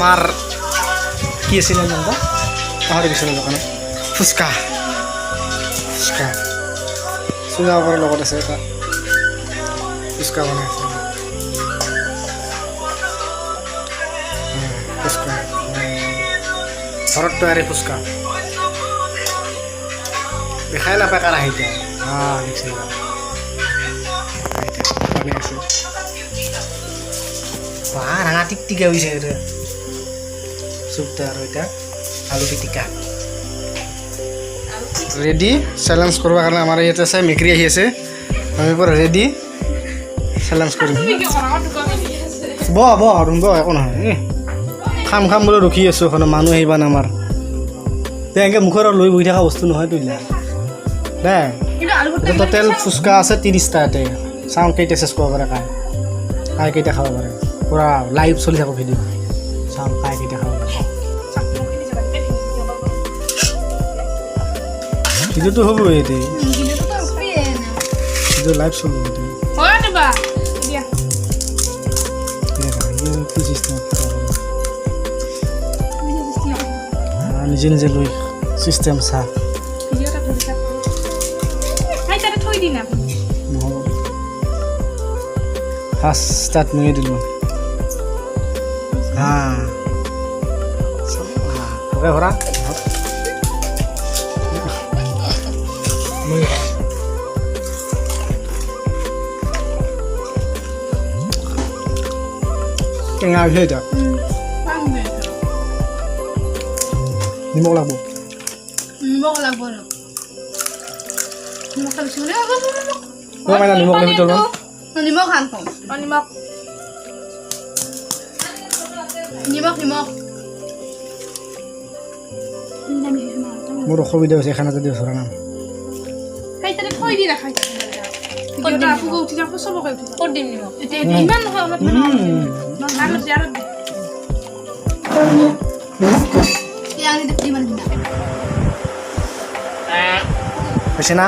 আমাৰ কি আছিল নামটা পাহৰি গৈছিলোঁ দোকানত ফুচকা ফুচকা চুঙাবাৰৰ লগত আছে এটা ফুচকা বনাই আছে ফুচকা ঘৰত তৈয়াৰী ফুচকা দেখাই নাপায় কাৰ আহিছে দেখিছে বনাই আছে ৰাঙা টিকটিকা হৈছে এইটো চুপটা আৰু এতিয়া আলু পিটিকা ৰেডি চেলেঞ্জ কৰিব কাৰণে আমাৰ ইয়াতে আছে মেকৰি আহি আছে আমি পুৰা ৰেডি চেলেঞ্জ কৰিম বহ একো নহয় খাম বুলি ৰখি আছোঁ এখন মানুহ আহিবা না আমাৰ তেনেকৈ মুখৰ লৈ বহি থকা বস্তু নহয় তুলিলা দে টোটেল ফুচকা আছে 30টা ইয়াতে চাওঁ কেইটা চেছ কৰিব পাৰে কাই কেইটা খাব পাৰে পুৰা লাইভ চলি থাকোঁ ভিডিঅ' চাওঁ কাই কেইটা খাব পাৰে ভিডিঅ'টো হ'ব এতিয়া ভিডিঅ' লাইভ চলিব নিজে নিজে লৈ চিষ্টেম চা ফাৰ্ষ্ট ষ্টাৰ্ট ময়ে দিলোঁ ওকে ভৰা টেঙা হৈছে এতিয়া নিমখ লাগব নিমখ লাগবি তোৰ নিমখ খান নিমখ মোৰ অসুবিধা হৈছে খানাটো দিওঁ ধৰা নাম হৈছে না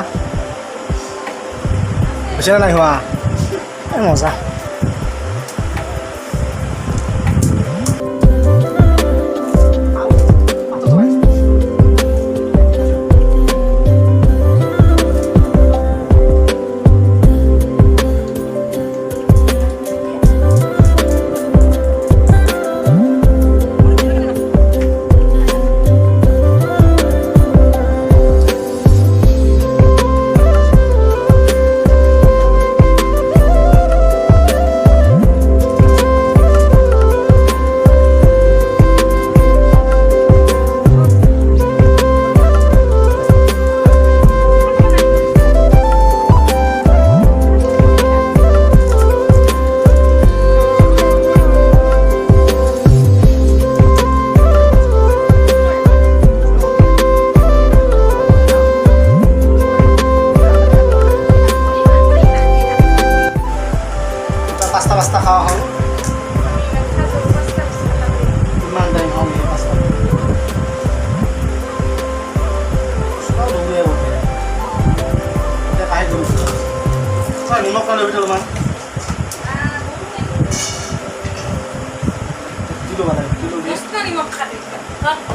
নাই হোৱা মজা পাস্তা খাওয়া হল কিমান টাইম হ'ল এই পাস্তা সব ডুবিয়ে গ'ল এতিয়া কাই কৰিছো চাই নিমখ পানী ভিতৰত অলপমান কিলো বনাই কিলো নিমখ খাবি পানী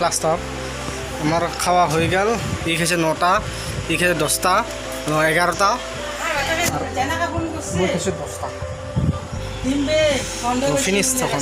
লাস্ট অফ আমার খাওয়া হয়ে গেল ই খেয়েছে 9টা ই খেয়েছে 10টা 11টা আর মই খেয়েছে 10টা ফিনিশ তখন